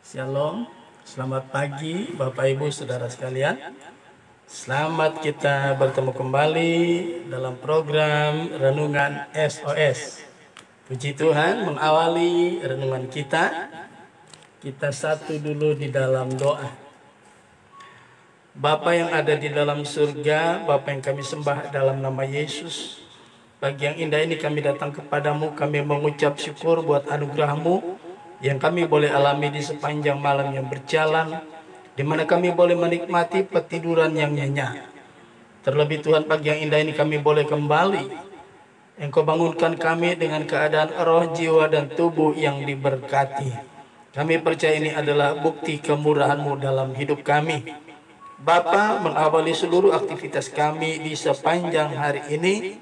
Shalom, selamat pagi Bapak Ibu Saudara sekalian. Selamat kita bertemu kembali dalam program Renungan SOS. Puji Tuhan, mengawali renungan kita satu dulu di dalam doa. Bapa yang ada di dalam surga, Bapa yang kami sembah dalam nama Yesus, pagi yang indah ini kami datang kepadamu, kami mengucap syukur buat anugerah-Mu yang kami boleh alami di sepanjang malam yang berjalan, di mana kami boleh menikmati petiduran yang nyenyak. Terlebih Tuhan, pagi yang indah ini kami boleh kembali. Engkau bangunkan kami dengan keadaan roh, jiwa, dan tubuh yang diberkati. Kami percaya ini adalah bukti kemurahan-Mu dalam hidup kami. Bapa, mengawali seluruh aktivitas kami di sepanjang hari ini,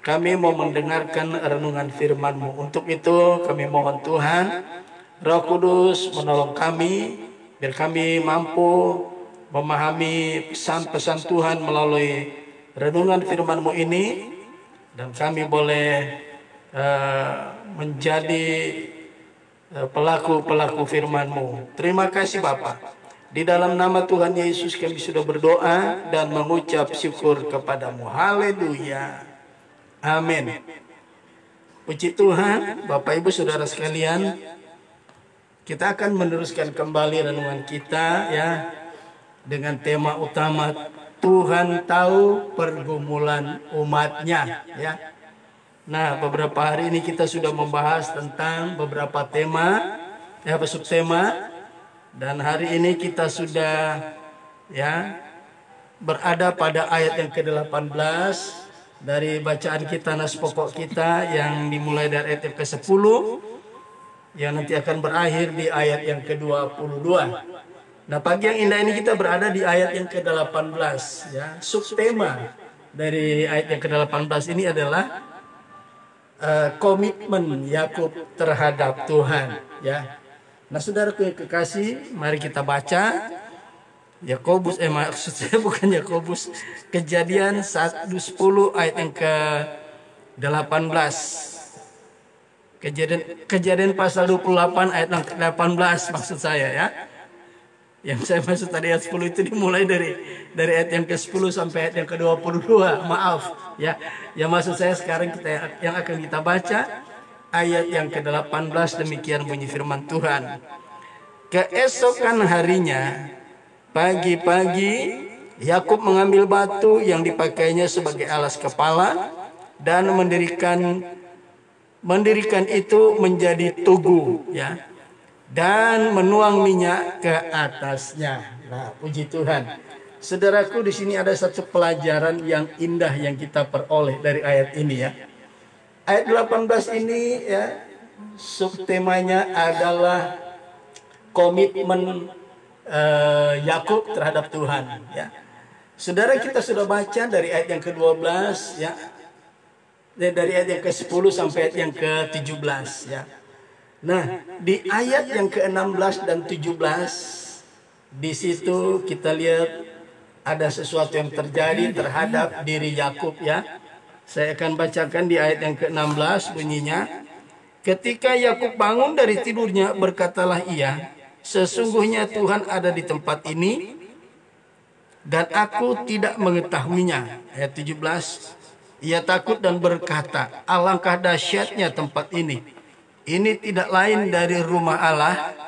kami mau mendengarkan renungan firman-Mu. Untuk itu kami mohon Tuhan, Roh Kudus menolong kami, biar kami mampu memahami pesan-pesan Tuhan melalui renungan firman-Mu ini, dan kami boleh menjadi pelaku-pelaku firman-Mu. Terima kasih Bapa. Di dalam nama Tuhan Yesus kami sudah berdoa dan mengucap syukur kepadamu. Haleluya. Amin. Puji Tuhan, Bapak Ibu Saudara sekalian, kita akan meneruskan kembali renungan kita ya dengan tema utama Tuhan tahu pergumulan umatnya ya. Nah, beberapa hari ini kita sudah membahas tentang beberapa tema ya, subtema, dan hari ini kita sudah ya berada pada ayat yang ke-18 dari bacaan kita, nas pokok kita yang dimulai dari ayat yang ke-10 yang nanti akan berakhir di ayat yang ke-22. Nah, pagi yang indah ini kita berada di ayat yang ke-18 ya. Subtema dari ayat yang ke-18 ini adalah komitmen Yakub terhadap Tuhan ya. Nah, saudaraku yang kekasih, mari kita baca Yakobus, maksud saya bukan Yakobus, Kejadian 1:10 ayat yang ke-18. Kejadian pasal 28 ayat yang ke-18 maksud saya ya. Yang saya maksud tadi ayat 10 itu dimulai dari ayat yang ke-10 sampai ayat yang ke-22. Maaf ya. Yang maksud saya sekarang yang akan kita baca ayat yang ke-18, demikian bunyi firman Tuhan. Keesokan harinya, pagi-pagi, Yakub mengambil batu yang dipakainya sebagai alas kepala dan mendirikan itu menjadi tugu ya, dan menuang minyak ke atasnya. Nah, puji Tuhan. Saudaraku, di sini ada satu pelajaran yang indah yang kita peroleh dari ayat ini ya. Ayat 18 ini ya, subtemanya adalah komitmen Yakub terhadap Tuhan ya. Saudara, kita sudah baca dari ayat yang ke-12 ya, dari ayat yang ke-10 sampai ayat yang ke-17 ya. Nah, di ayat yang ke-16 dan 17 di situ kita lihat ada sesuatu yang terjadi terhadap diri Yakub ya. Saya akan bacakan di ayat yang ke-16, bunyinya, ketika Yakub bangun dari tidurnya, berkatalah ia, sesungguhnya Tuhan ada di tempat ini dan aku tidak mengetahuinya. Ayat 17, ia takut dan berkata, alangkah dahsyatnya tempat ini. Ini tidak lain dari rumah Allah,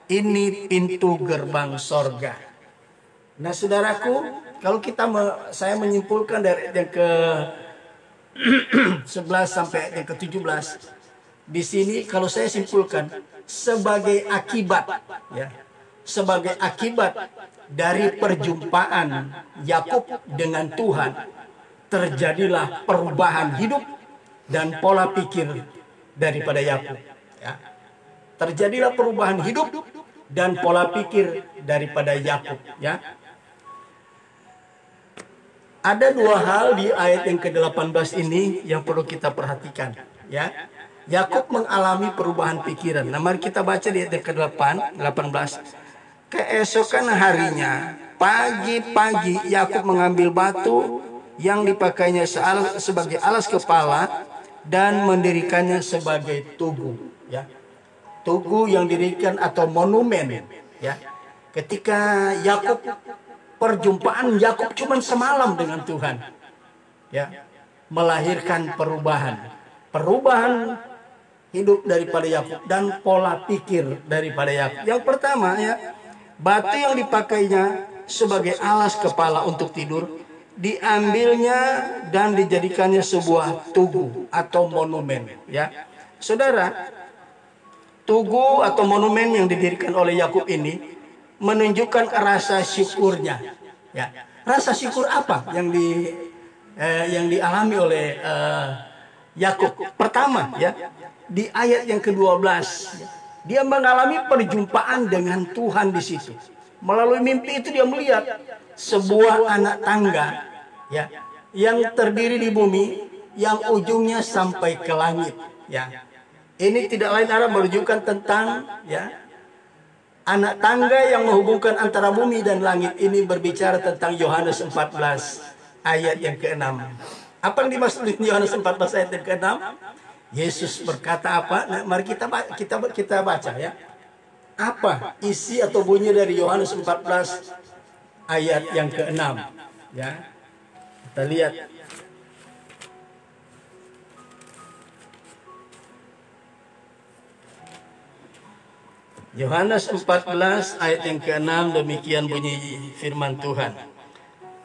ini pintu gerbang sorga. Nah, saudaraku, kalau saya menyimpulkan dari yang ke 11 sampai yang ke-17, di sini kalau saya simpulkan sebagai akibat ya, sebagai akibat dari perjumpaan Yakub dengan Tuhan, terjadilah perubahan hidup dan pola pikir daripada Yakub ya. Terjadilah perubahan hidup dan pola pikir daripada Yakub ya. Ada dua hal di ayat yang ke-18 ini yang perlu kita perhatikan ya. Yakub mengalami perubahan pikiran. Nah, mari kita baca di ayat yang ke-18. Keesokan harinya, pagi-pagi, Yakub mengambil batu yang dipakainya sebagai alas kepala dan mendirikannya sebagai tugu ya. tugu yang didirikan atau monumen, ya. Ketika Yakub, perjumpaan Yakub cuma semalam dengan Tuhan, ya, melahirkan perubahan hidup daripada Yakub dan pola pikir daripada Yakub. Yang pertama, ya, batu yang dipakainya sebagai alas kepala untuk tidur diambilnya dan dijadikannya sebuah tugu atau monumen, ya. Saudara, tugu atau monumen yang didirikan oleh Yakub ini menunjukkan rasa syukurnya, ya. Rasa syukur apa yang dialami oleh Yakub? Pertama, ya, di ayat yang ke-12, ya, dia mengalami perjumpaan dengan Tuhan di situ. Melalui mimpi itu dia melihat sebuah anak tangga, ya, yang terdiri di bumi, yang ujungnya sampai ke langit, ya. Ini tidak lain arah menunjukkan tentang, ya, anak tangga yang menghubungkan antara bumi dan langit. Ini berbicara tentang Yohanes 14 ayat yang ke-6. Apa yang dimaksud Yohanes 14 ayat yang ke-6? Yesus berkata apa? Nah, mari kita baca, ya. Apa isi atau bunyi dari Yohanes 14 ayat yang ke-6, ya. Kita lihat. Yohanes 14 ayat yang ke-6, demikian bunyi firman Tuhan.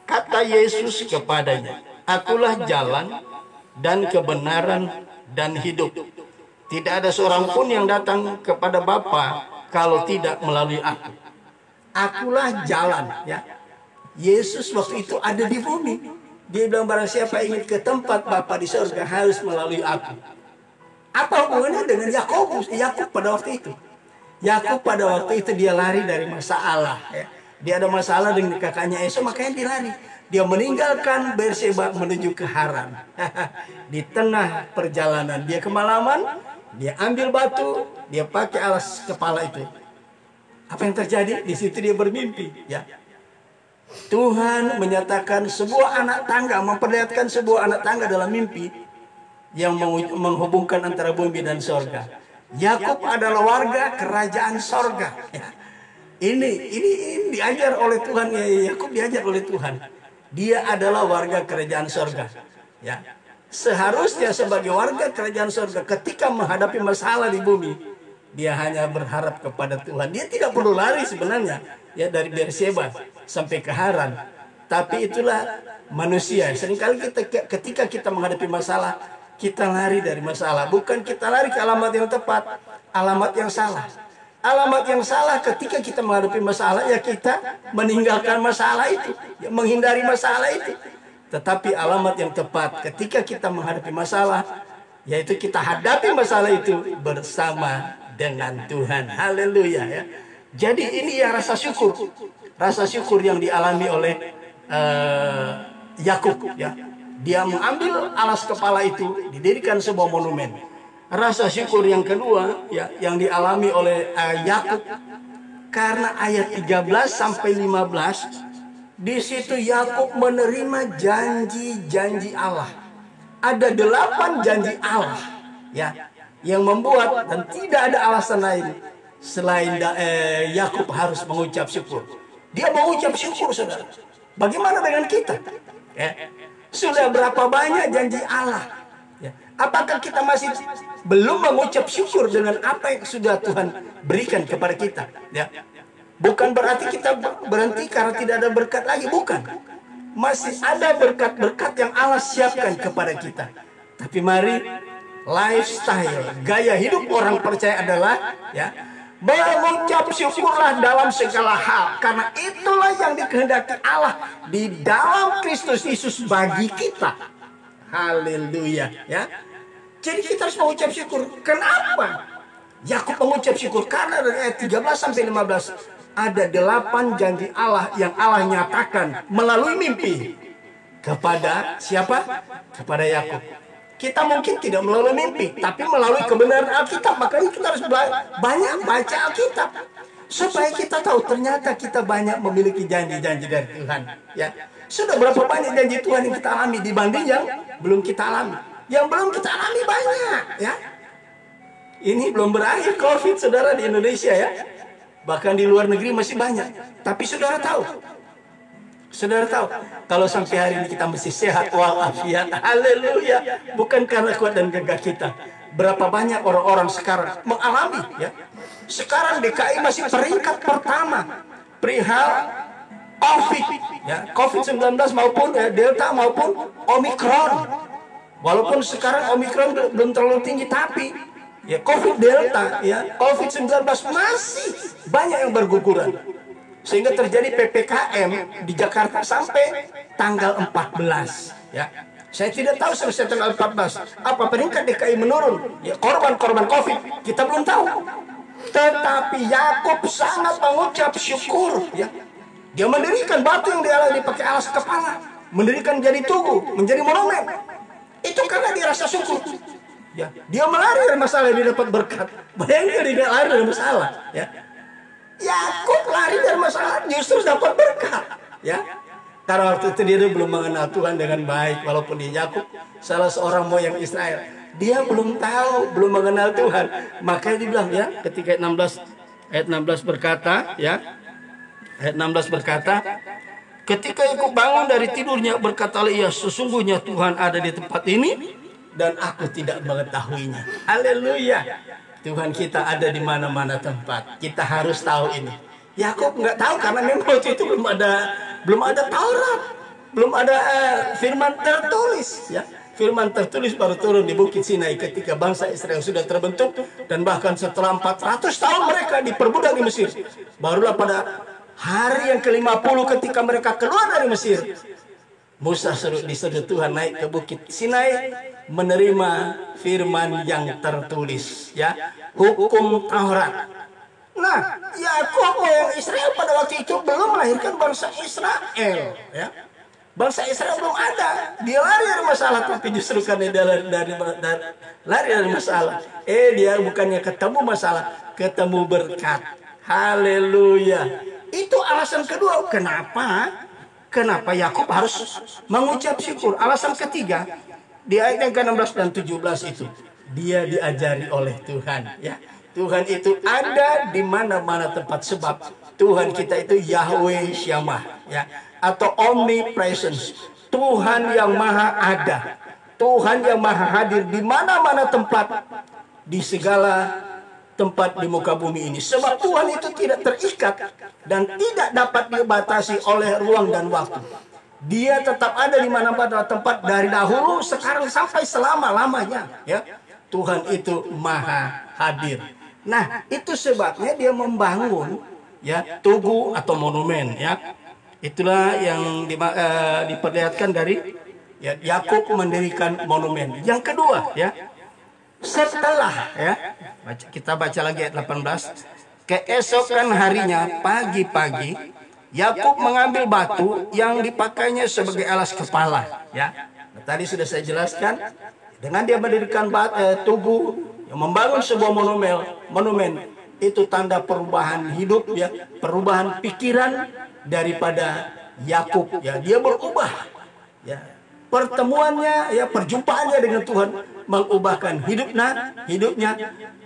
Kata Yesus kepadanya, "Akulah jalan dan kebenaran dan hidup. Tidak ada seorang pun yang datang kepada Bapa kalau tidak melalui aku." Akulah jalan, ya. Yesus waktu itu ada di bumi. Dia bilang, barang siapa ingin ke tempat Bapa di surga harus melalui aku. Apa hubungannya dengan Yakub pada waktu itu? Yakub pada waktu itu dia lari dari masalah, ya. Dia ada masalah dengan kakaknya Esau, makanya dia lari. Dia meninggalkan Berseba menuju ke Haran. Di tengah perjalanan dia kemalaman, dia ambil batu, dia pakai alas kepala itu. Apa yang terjadi? Di situ dia bermimpi, ya. Tuhan menyatakan sebuah anak tangga, memperlihatkan sebuah anak tangga dalam mimpi yang menghubungkan antara bumi dan sorga. Yakub adalah warga kerajaan sorga. Ya. Ini diajar oleh Tuhan, ya. Yakub diajar oleh Tuhan. Dia adalah warga kerajaan sorga, ya. Seharusnya sebagai warga kerajaan sorga, ketika menghadapi masalah di bumi, dia hanya berharap kepada Tuhan. Dia tidak perlu lari sebenarnya, ya, dari Berseba sampai ke Haran. Tapi itulah manusia. Seringkali ketika kita menghadapi masalah, kita lari dari masalah. Bukan kita lari ke alamat yang tepat, alamat yang salah. Alamat yang salah ketika kita menghadapi masalah, ya kita meninggalkan masalah itu, ya, menghindari masalah itu. Tetapi alamat yang tepat ketika kita menghadapi masalah, yaitu kita hadapi masalah itu bersama dengan Tuhan. Haleluya, ya. Jadi ini ya rasa syukur. Rasa syukur yang dialami oleh Yakub, ya. Dia mengambil alas kepala itu, didirikan sebuah monumen. Rasa syukur yang kedua, ya, yang dialami oleh Yakub, karena ayat 13 sampai 15, di situ Yakub menerima janji-janji Allah. Ada 8 janji Allah, ya, yang membuat dan tidak ada alasan lain selain Yakub harus mengucap syukur. Dia mengucap syukur, saudara. Bagaimana dengan kita? Ya. Sudah berapa banyak janji Allah? Ya. Apakah kita masih belum mengucap syukur dengan apa yang sudah Tuhan berikan kepada kita? Ya. Bukan berarti kita berhenti karena tidak ada berkat lagi, bukan. Masih ada berkat-berkat yang Allah siapkan kepada kita. Tapi mari, lifestyle, gaya hidup orang percaya adalah, ya, mengucap syukurlah dalam segala hal, karena itulah yang dikehendaki Allah di dalam Kristus Yesus bagi kita. Haleluya, ya. Jadi kita harus mengucap syukur. Kenapa Yakub mengucap syukur? Karena dari ayat 13 sampai 15 ada 8 janji Allah yang Allah nyatakan melalui mimpi kepada siapa? Kepada Yakub. Kita mungkin tidak melalui mimpi, tapi melalui kebenaran Alkitab. Makanya kita harus banyak baca Alkitab, supaya kita tahu ternyata kita banyak memiliki janji-janji dari Tuhan. Ya, sudah berapa banyak janji Tuhan yang kita alami dibanding yang belum kita alami. Yang belum kita alami banyak, ya. Ini belum berakhir COVID, saudara, di Indonesia ya. Bahkan di luar negeri masih banyak. Tapi saudara tahu, kalau sampai hari ini kita masih sehat walafiat, haleluya, bukan karena kuat dan gagah kita. Berapa banyak orang-orang sekarang mengalami ya. Sekarang DKI masih peringkat pertama perihal COVID ya, COVID-19 maupun Delta maupun Omikron. Walaupun sekarang Omikron belum terlalu tinggi, tapi ya COVID Delta ya, COVID-19 masih banyak yang berguguran. Sehingga terjadi PPKM di Jakarta sampai tanggal 14 ya. Saya tidak tahu selesai tanggal 14 apa peringkat DKI menurun ya, korban-korban COVID kita belum tahu. Tetapi Yakub sangat mengucap syukur ya. Dia mendirikan batu yang dipakai alas kepala, mendirikan jadi tugu, menjadi monumen. Itu karena dia rasa syukur ya. Dia melari dari masalah, dia dapat berkat. Bayangkan dia lari dari masalah ya. Yakub lari dari masalah justru dapat berkat ya. Karena waktu itu dia belum mengenal Tuhan dengan baik. Walaupun dia Yakub salah seorang moyang Israel, dia belum tahu, belum mengenal Tuhan. Makanya dibilang ya, ketika ayat 16 berkata ya, ayat 16 berkata, ketika Yakub bangun dari tidurnya, berkatalah ia, sesungguhnya Tuhan ada di tempat ini dan aku tidak mengetahuinya. Haleluya. Tuhan kita ada di mana-mana tempat. Kita harus tahu ini. Yakub nggak tahu karena memang waktu itu belum ada Taurat, belum ada firman tertulis ya. Firman tertulis baru turun di Bukit Sinai ketika bangsa Israel sudah terbentuk, dan bahkan setelah 400 tahun mereka diperbudak di Mesir. Barulah pada hari yang ke-50 ketika mereka keluar dari Mesir, Musa disuruh Tuhan naik ke Bukit Sinai menerima firman yang tertulis ya, hukum Taurat. Nah, Yakub yang Israel pada waktu itu belum melahirkan bangsa Israel ya. Bangsa Israel belum ada. Dia lari dari masalah, tapi justru karena dia lari dari masalah, dia bukannya ketemu masalah, ketemu berkat. Haleluya. Itu alasan kedua kenapa Yakub harus mengucap syukur. Alasan ketiga di ayat yang ke-16 dan 17 itu, dia diajari oleh Tuhan ya. Tuhan itu ada di mana-mana tempat, sebab Tuhan kita itu Yahweh Shammah ya, atau omnipresence. Tuhan yang maha ada, Tuhan yang maha hadir di mana-mana tempat, di segala tempat di muka bumi ini. Sebab Tuhan itu tidak terikat dan tidak dapat dibatasi oleh ruang dan waktu. Dia tetap ada di mana-mana tempat dari dahulu, sekarang sampai selama-lamanya ya. Tuhan itu maha hadir. Nah, itu sebabnya dia membangun ya tugu atau monumen ya. Itulah yang diperlihatkan dari ya, Yakub mendirikan monumen. Yang kedua ya, setelah ya, kita baca lagi ayat 18. Keesokan harinya pagi-pagi, Yakub mengambil batu yang dipakainya sebagai alas kepala ya. Nah, tadi sudah saya jelaskan, dengan dia mendirikan tugu, membangun sebuah monumen itu tanda perubahan hidup ya, perubahan pikiran daripada Yakub ya. Dia berubah ya, pertemuannya ya, perjumpaannya dengan Tuhan mengubahkan hidupnya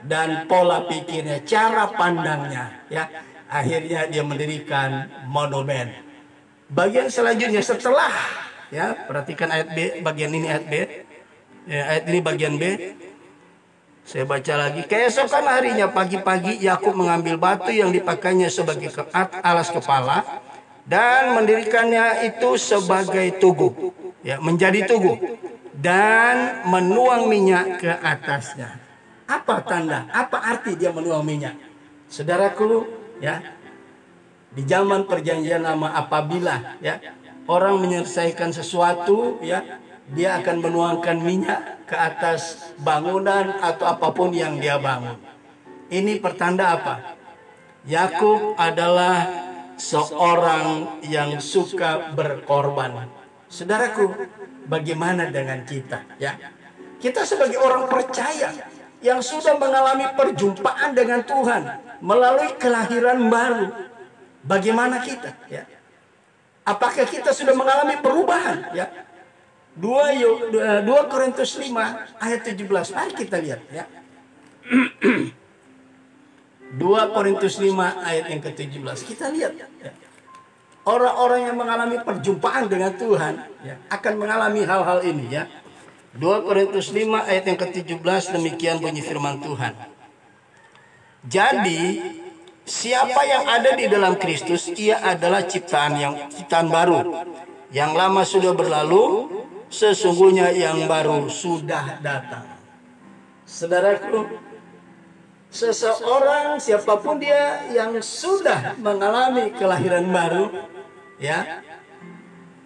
dan pola pikirnya, cara pandangnya ya. Akhirnya dia mendirikan monumen. Bagian selanjutnya setelah ya, perhatikan ayat B, bagian ini ayat B ya, ayat ini bagian B. Saya baca lagi. Keesokan harinya pagi-pagi, Yakub mengambil batu yang dipakainya sebagai alas kepala dan mendirikannya itu sebagai tugu ya, menjadi tugu, dan menuang minyak ke atasnya. Apa tanda, apa arti dia menuang minyak? Saudaraku ya, di zaman perjanjian lama, apabila ya orang menyelesaikan sesuatu ya, dia akan menuangkan minyak ke atas bangunan atau apapun yang dia bangun. Ini pertanda apa? Yakub adalah seorang yang suka berkorban. Saudaraku, bagaimana dengan kita ya? Kita sebagai orang percaya yang sudah mengalami perjumpaan dengan Tuhan melalui kelahiran baru, bagaimana kita ya? Apakah kita sudah mengalami perubahan ya? 2 Korintus 5 ayat 17. Mari kita lihat ya. 2 Korintus 5 ayat yang ke-17. Kita lihat ya. Orang-orang yang mengalami perjumpaan dengan Tuhan ya, akan mengalami hal-hal ini ya. 2 Korintus 5 ayat yang ke-17, demikian bunyi firman Tuhan. Jadi siapa yang ada di dalam Kristus, ia adalah ciptaan baru. Yang lama sudah berlalu, sesungguhnya yang baru sudah datang. Saudaraku, seseorang siapapun dia yang sudah mengalami kelahiran baru, ya,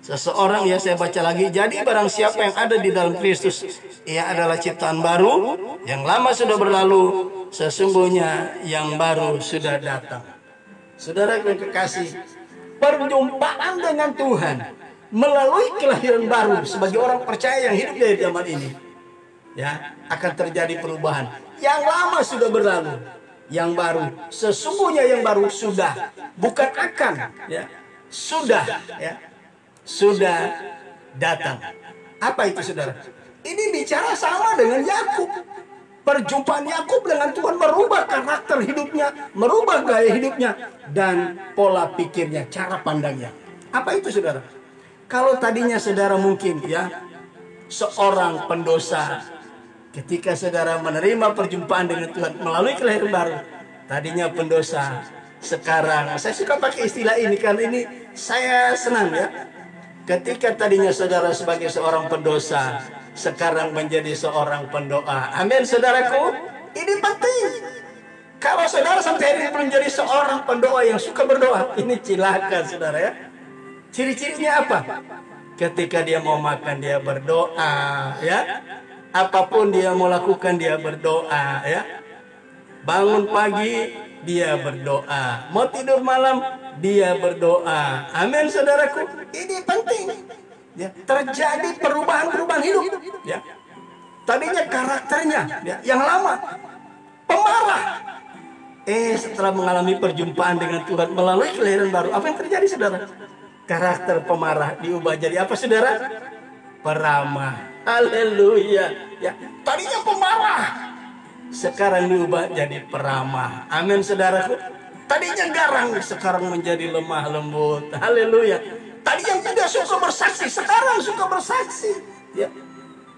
seseorang ya, saya baca lagi. Jadi barang siapa yang ada di dalam Kristus, ia adalah ciptaan baru. Yang lama sudah berlalu, sesungguhnya yang baru sudah datang. Saudara yang kekasih, perjumpaan dengan Tuhan melalui kelahiran baru sebagai orang percaya yang hidup di zaman ini, ya, akan terjadi perubahan. Yang lama sudah berlalu, yang baru, sesungguhnya yang baru sudah, bukan akan, ya, sudah, ya, sudah datang. Apa itu, saudara? Ini bicara sama dengan Yakub. Perjumpaan Yakub dengan Tuhan merubah karakter hidupnya, merubah gaya hidupnya, dan pola pikirnya, cara pandangnya. Apa itu, saudara? Kalau tadinya saudara mungkin ya seorang pendosa, ketika saudara menerima perjumpaan dengan Tuhan melalui kelahiran baru, tadinya pendosa, sekarang, saya suka pakai istilah ini karena ini saya senang ya. Ketika tadinya saudara sebagai seorang pendosa, sekarang menjadi seorang pendoa. Amin, saudaraku. Ini penting. Kalau saudara sampai hari ini menjadi seorang pendoa yang suka berdoa, ini cilaka, saudara ya. Ciri-cirinya apa? Ketika dia mau makan, dia berdoa, ya. Apapun dia mau lakukan, dia berdoa, ya. Bangun pagi, dia berdoa. Mau tidur malam, dia berdoa. Amin, saudaraku. Ini penting. Ya, terjadi perubahan-perubahan hidup. Ya. Tadinya karakternya ya, yang lama pemarah. Setelah mengalami perjumpaan dengan Tuhan melalui kelahiran baru, apa yang terjadi, saudara? Karakter pemarah diubah jadi apa, saudara? Peramah. Haleluya. Ya, tadinya pemarah, sekarang diubah jadi peramah. Amin, saudaraku. Tadinya garang, sekarang menjadi lemah lembut. Haleluya. Tadi yang tidak suka bersaksi, sekarang suka bersaksi. Ya.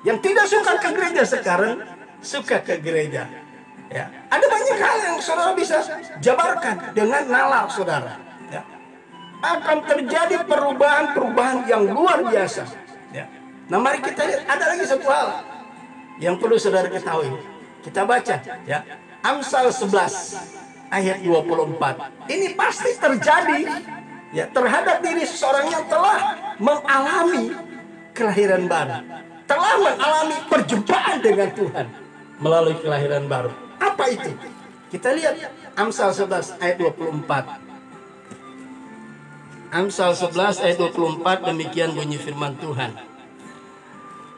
Yang tidak suka ke gereja, sekarang suka ke gereja. Ya. Ada banyak hal yang saudara bisa jabarkan dengan nalar saudara. Ya. Akan terjadi perubahan-perubahan yang luar biasa. Ya. Nah, mari kita lihat, ada lagi satu hal yang perlu saudara ketahui. Kita baca ya, Amsal 11 ayat 24. Ini pasti terjadi ya terhadap diri seseorang yang telah mengalami kelahiran baru, telah mengalami perjumpaan dengan Tuhan melalui kelahiran baru. Apa itu? Kita lihat Amsal 11 ayat 24. Amsal 11 ayat 24, demikian bunyi firman Tuhan.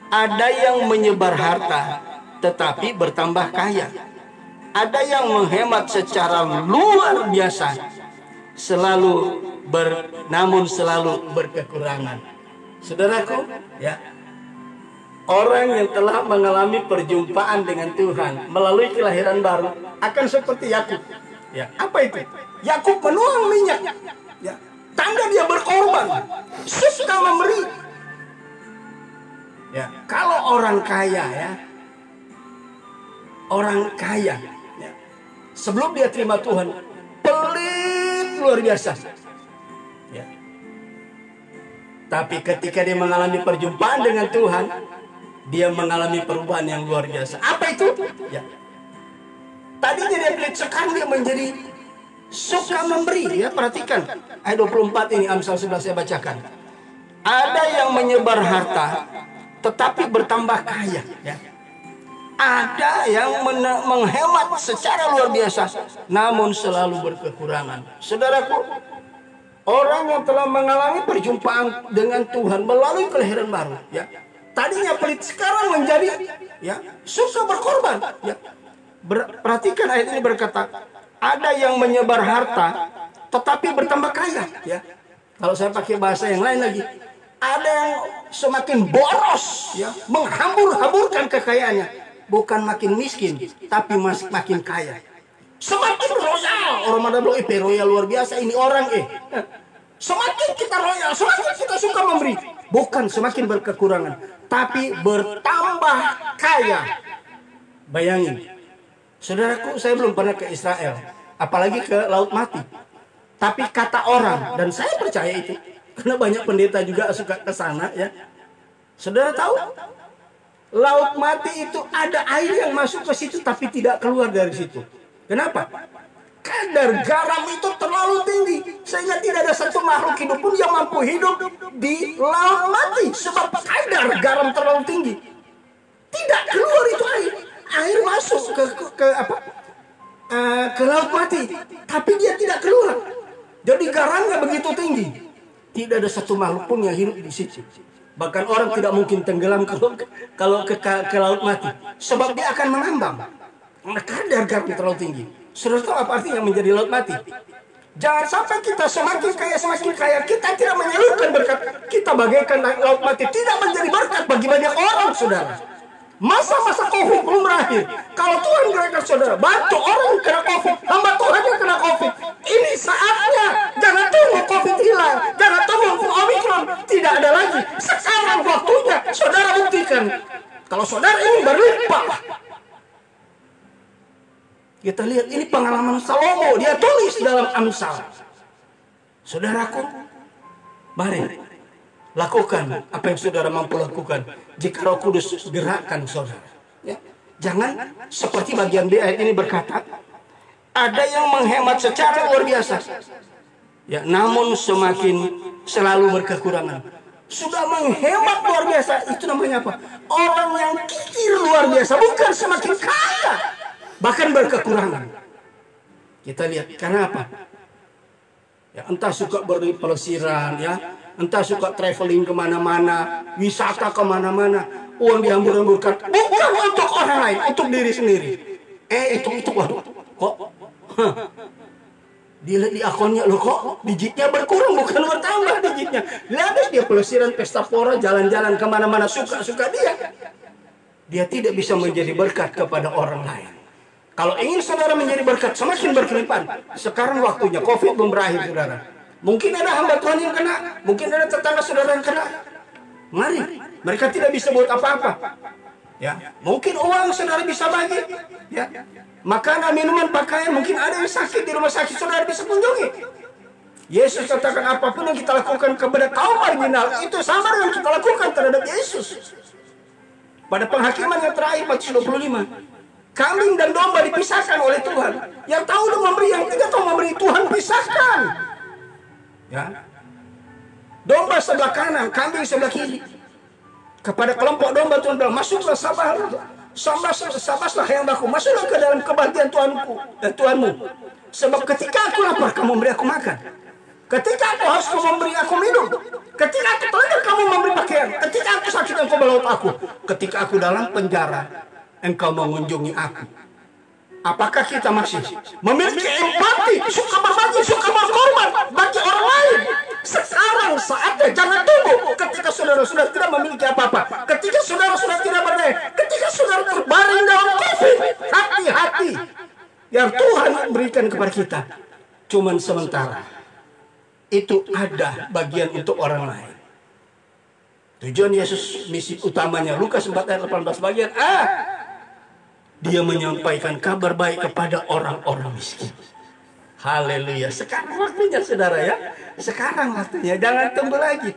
Ada yang menyebar harta tetapi bertambah kaya. Ada yang menghemat secara luar biasa, namun selalu berkekurangan. Saudaraku, ya, orang yang telah mengalami perjumpaan dengan Tuhan melalui kelahiran baru akan seperti Yakub. Ya, apa itu? Yakub menuang minyak. Ya, tanda dia berkorban, suka memberi. Ya, kalau orang kaya ya, orang kaya ya, sebelum dia terima Tuhan, pelit luar biasa. Ya. Tapi ketika dia mengalami perjumpaan dengan Tuhan, dia mengalami perubahan yang luar biasa. Apa itu? Ya. Tadinya dia pelit, sekarang dia menjadi suka memberi. Ya, perhatikan ayat 24 ini, Amsal 11 saya bacakan. Ada yang menyebar harta tetapi bertambah kaya. Ya. Ada yang menghemat secara luar biasa, namun selalu berkekurangan. Saudaraku, orang yang telah mengalami perjumpaan dengan Tuhan melalui kelahiran baru, ya, tadinya pelit, sekarang menjadi ya suka berkorban. Ya. Perhatikan ayat ini berkata, ada yang menyebar harta tetapi bertambah kaya. Ya. Kalau saya pakai bahasa yang lain lagi, ada yang semakin boros, ya, menghambur-hamburkan kekayaannya. bukan makin miskin, tapi makin kaya. Semakin royal, orang mana bilang royal luar biasa ini orang Semakin kita royal, semakin kita suka memberi, bukan semakin berkekurangan, tapi bertambah kaya. Bayangin, saudaraku, saya belum pernah ke Israel, apalagi ke Laut Mati. Tapi kata orang, dan saya percaya itu, karena banyak pendeta juga suka ke sana ya. Saudara tahu, Laut Mati itu ada air yang masuk ke situ tapi tidak keluar dari situ. Kenapa? Kadar garam itu terlalu tinggi sehingga tidak ada satu makhluk hidup pun yang mampu hidup di Laut Mati sebab kadar garam terlalu tinggi. Tidak keluar itu air masuk ke Laut Mati, tapi dia tidak keluar. Jadi garamnya begitu tinggi, tidak ada satu makhluk pun yang hidup di situ. Bahkan orang tidak mungkin tenggelam kalau ke Laut Mati, sebab dia akan mengambang. Kadar garam terlalu tinggi. Sudah tahu apa artinya menjadi Laut Mati? Jangan sampai kita semakin kaya, kita tidak menyalurkan berkat. Kita bagaikan Laut Mati, tidak menjadi berkat bagi banyak orang, saudara. Masa-masa COVID belum berakhir. Kalau Tuhan gerakkan saudara, bantu orang yang kena COVID, hamba Tuhan yang kena COVID. Ini saatnya. Jangan tunggu COVID hilang, jangan tunggu Omikron tidak ada lagi. Sekarang waktunya. Saudara buktikan. Kalau saudara ini berlimpah. Kita lihat ini pengalaman Salomo, dia tulis dalam Amsal. Saudaraku, mari lakukan apa yang saudara mampu lakukan. Jika Roh Kudus gerakkan saudara, ya. Jangan seperti bagian B ayat ini berkata, ada yang menghemat secara luar biasa, ya, namun semakin selalu berkekurangan. Sudah menghemat luar biasa, itu namanya apa? Orang yang kikir luar biasa, bukan semakin kaya, bahkan berkekurangan. Kita lihat, karena apa? Ya, entah suka berpelesiran, ya, entah suka traveling kemana-mana, wisata kemana-mana, uang dihambur-hamburkan, bukan untuk orang lain, untuk diri sendiri. Itu waduh, kok dilihat di akunnya loh, kok digitnya berkurang bukan bertambah digitnya. Lihat dia pelesiran, pesta pora, jalan-jalan kemana-mana, suka-suka dia tidak bisa menjadi berkat kepada orang lain. Kalau ingin saudara menjadi berkat, semakin berkelimpahan. Sekarang waktunya, COVID belum berakhir, saudara. Mungkin ada hamba Tuhan yang kena, mungkin ada tetangga saudara yang kena. Mari, mereka tidak bisa buat apa-apa. Ya, mungkin uang saudara bisa bagi. Ya, makanan, minuman, pakaian, mungkin ada yang sakit di rumah sakit, saudara bisa kunjungi. Yesus katakan apapun yang kita lakukan kepada kaum marginal, itu sama dengan kita lakukan terhadap Yesus. Pada penghakiman yang terakhir, Matius 25. Kambing dan domba dipisahkan oleh Tuhan. Yang tahu dan memberi, yang tidak tahu memberi, Tuhan pisahkan. Ya. Domba sebelah kanan, kambing sebelah kiri. Kepada kelompok domba Tuhan bilang, masuklah sabaslah hambaku, masuklah ke dalam kebahagiaan Tuhanmu. Sebab ketika aku lapar, kamu memberi aku makan. Ketika aku haus, kamu memberi aku minum. Ketika aku telanjang, kamu memberi pakaian. Ketika aku sakit, engkau melawat aku. Ketika aku dalam penjara, engkau mengunjungi aku. Apakah kita masih memiliki empati, suka berbagi, suka berkorban bagi orang lain? Sekarang saatnya, jangan tunggu ketika saudara sudah tidak memiliki apa-apa, ketika saudara sudah tidak berdaya, ketika saudara terbaring dalam COVID. Hati-hati, yang Tuhan berikan kepada kita cuman sementara. Itu ada bagian untuk orang lain. Tujuan Yesus, misi utamanya, Lukas 4 ayat 18 bagian A, dia menyampaikan kabar baik kepada orang-orang miskin. Haleluya. Sekarang waktunya, saudara, ya. Sekarang waktunya, jangan tunggu lagi.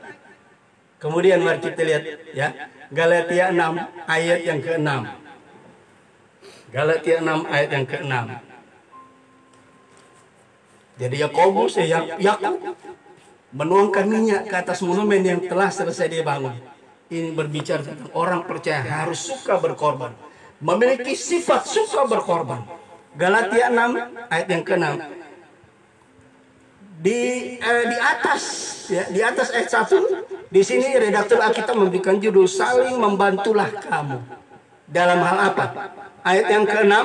Kemudian mari kita lihat, ya, Galatia 6 ayat yang ke-6. Galatia 6 ayat yang ke-6. Jadi Yakobus Yakub menuangkan minyak ke atas monumen yang telah selesai dibangun. Ini berbicara tentang orang percaya harus suka berkorban, memiliki sifat suka berkorban. Galatia 6 ayat yang ke-6. Di atas, ya, di atas ayat 1, di sini redaktur Alkitab memberikan judul saling membantulah kamu. Dalam hal apa? Ayat yang ke-6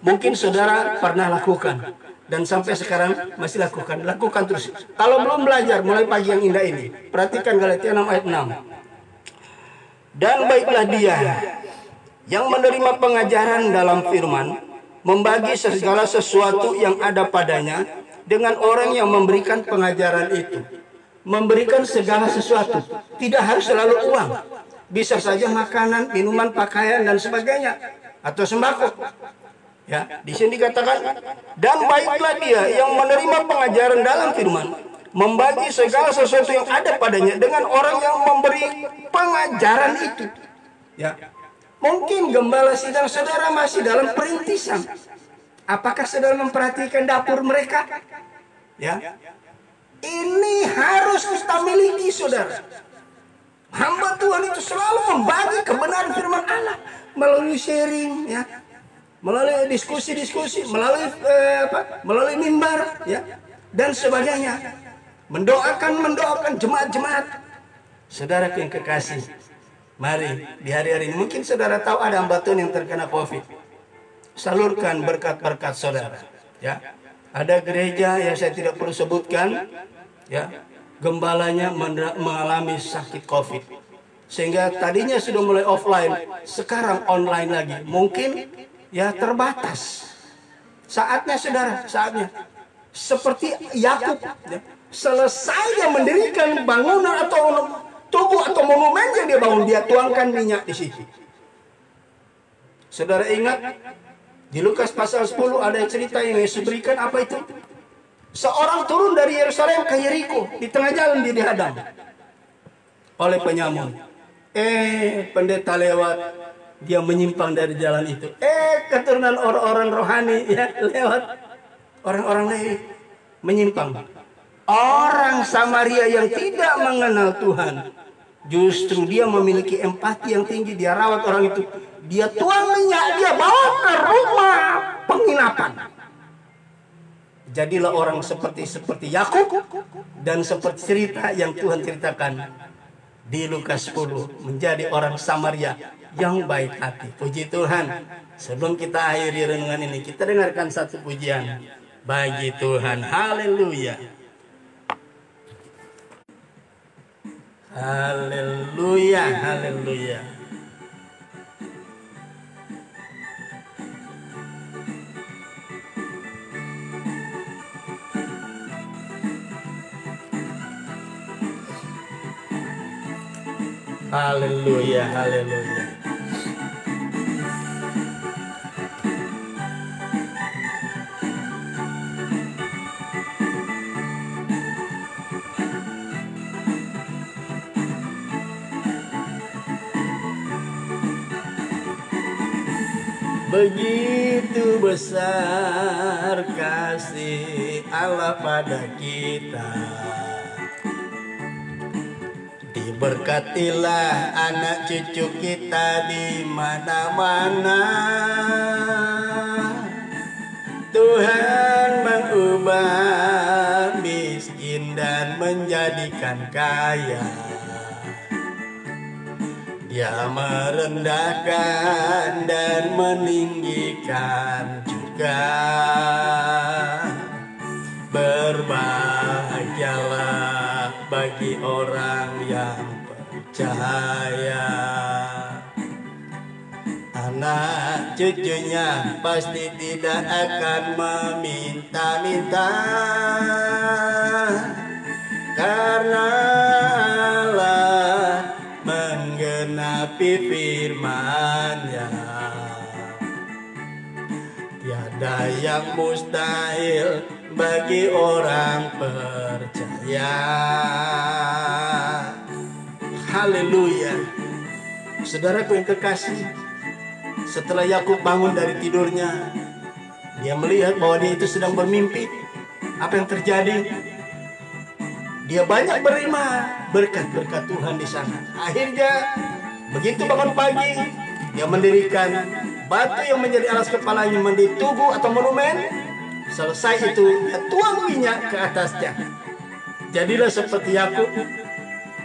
mungkin saudara pernah lakukan dan sampai sekarang masih lakukan. Lakukan terus. Kalau belum belajar mulai pagi yang indah ini, perhatikan Galatia 6 ayat 6. Dan baiklah dia yang menerima pengajaran dalam firman, membagi segala sesuatu yang ada padanya dengan orang yang memberikan pengajaran itu. Memberikan segala sesuatu, tidak harus selalu uang. Bisa saja makanan, minuman, pakaian dan sebagainya, atau sembako. Ya, di sini dikatakan, dan baiklah dia yang menerima pengajaran dalam firman, membagi segala sesuatu yang ada padanya dengan orang yang memberi pengajaran itu. Ya, mungkin gembala sidang saudara masih dalam perintisan. Apakah saudara memperhatikan dapur mereka? Ya, ini harus kita miliki, saudara. Hamba Tuhan itu selalu membagi kebenaran firman Allah melalui sharing, ya, melalui diskusi-diskusi, melalui mimbar, ya, dan sebagainya. Mendoakan jemaat-jemaat. Saudara yang kekasih, mari di hari-hari ini mungkin saudara tahu ada hamba Tuhan yang terkena COVID. Salurkan berkat-berkat saudara. Ya, ada gereja yang saya tidak perlu sebutkan, ya, gembalanya mengalami sakit COVID, sehingga tadinya sudah mulai offline, sekarang online lagi. Mungkin ya terbatas. Saatnya saudara, saatnya seperti Yakub, ya, selesai dia mendirikan bangunan atau tubuh atau monumen yang dia bangun, dia tuangkan minyak di situ. Saudara ingat di Lukas pasal 10 ada cerita yang Yesus berikan, apa itu? Seorang turun dari Yerusalem ke Yeriko, di tengah jalan dia dihadang oleh penyamun. Pendeta lewat, dia menyimpang dari jalan itu. Keturunan orang-orang rohani, ya, lewat, orang-orang lain menyimpang. Orang Samaria yang tidak mengenal Tuhan, justru dia memiliki empati yang tinggi. Dia rawat orang itu, dia tuang minyak, dia bawa ke rumah penginapan. Jadilah orang seperti Yakub, dan seperti cerita yang Tuhan ceritakan di Lukas 10, menjadi orang Samaria yang baik hati. Puji Tuhan. Sebelum kita akhiri renungan ini, kita dengarkan satu pujian bagi Tuhan. Haleluya. Haleluya, haleluya. Haleluya, haleluya. Begitu besar kasih Allah pada kita, diberkatilah anak cucu kita di mana-mana. Tuhan mengubah miskin dan menjadikan kaya. Dia merendahkan dan meninggikan juga. Berbahagialah bagi orang yang percaya. Anak cucunya pasti tidak akan meminta-minta, karena Allah menggenapi firman-Nya. Tiada yang mustahil bagi orang percaya. Haleluya. Saudaraku yang kekasih, setelah Yakub bangun dari tidurnya, dia melihat bahwa dia itu sedang bermimpi. Apa yang terjadi? Dia banyak berima berkat-berkat Tuhan di sana. Akhirnya begitu bangun pagi, dia mendirikan batu yang menjadi alas kepalanya menjadi tugu atau monumen. Selesai itu, dia tuang minyak ke atasnya. Jadilah seperti Yakub,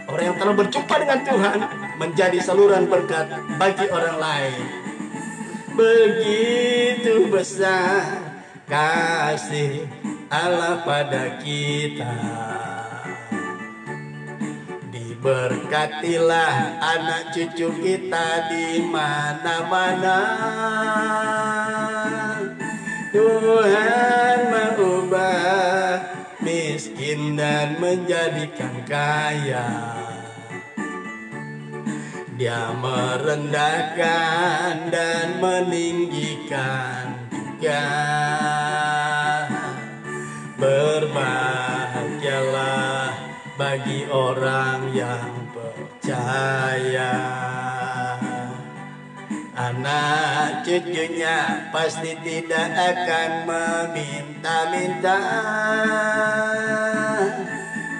orang yang telah berjumpa dengan Tuhan, menjadi saluran berkat bagi orang lain. Begitu besar kasih Allah pada kita, Berkatilah anak cucu kita di mana-mana. Tuhan mengubah miskin dan menjadikan kaya. Dia merendahkan dan meninggikan juga. Berbahagialah bagi orang yang percaya. Anak cucunya pasti tidak akan meminta-minta,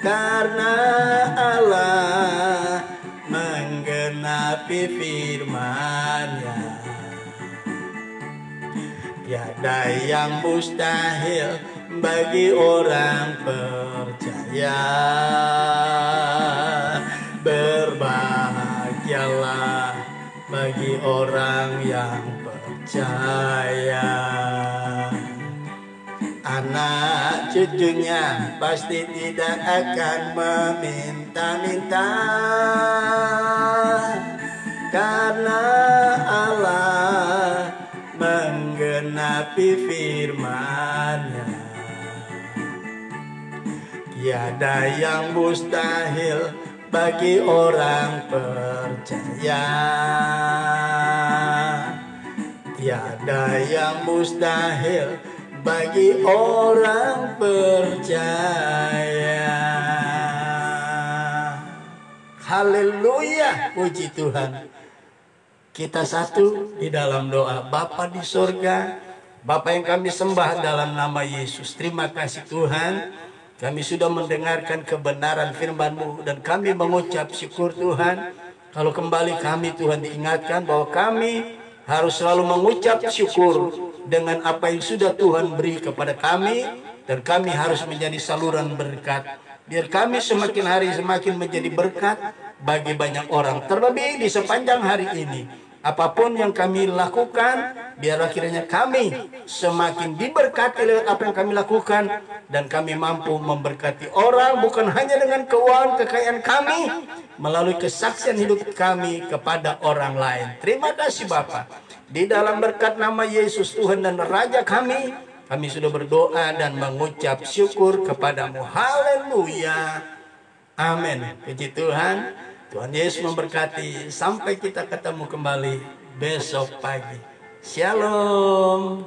karena Allah menggenapi firman-Nya. Tiada yang mustahil bagi orang percaya. Berbahagialah bagi orang yang percaya. Anak cucunya pasti tidak akan meminta-minta, karena Allah menggenapi firman-Nya. Tiada yang mustahil bagi orang percaya. Tiada yang mustahil bagi orang percaya. Haleluya, puji Tuhan. Kita satu di dalam doa. Bapa di sorga, Bapa yang kami sembah dalam nama Yesus, terima kasih Tuhan. Kami sudah mendengarkan kebenaran firman-Mu dan kami mengucap syukur Tuhan. Kalau kembali kami Tuhan diingatkan bahwa kami harus selalu mengucap syukur dengan apa yang sudah Tuhan beri kepada kami. Dan kami harus menjadi saluran berkat. Biar kami semakin hari semakin menjadi berkat bagi banyak orang. Terlebih di sepanjang hari ini. Apapun yang kami lakukan, biarlah kiranya kami semakin diberkati lewat apa yang kami lakukan. Dan kami mampu memberkati orang bukan hanya dengan keuangan kekayaan kami, melalui kesaksian hidup kami kepada orang lain. Terima kasih Bapa. Di dalam berkat nama Yesus Tuhan dan Raja kami sudah berdoa dan mengucap syukur kepadamu. Haleluya. Amin. Puji Tuhan. Tuhan Yesus memberkati. Sampai kita ketemu kembali besok pagi. Shalom.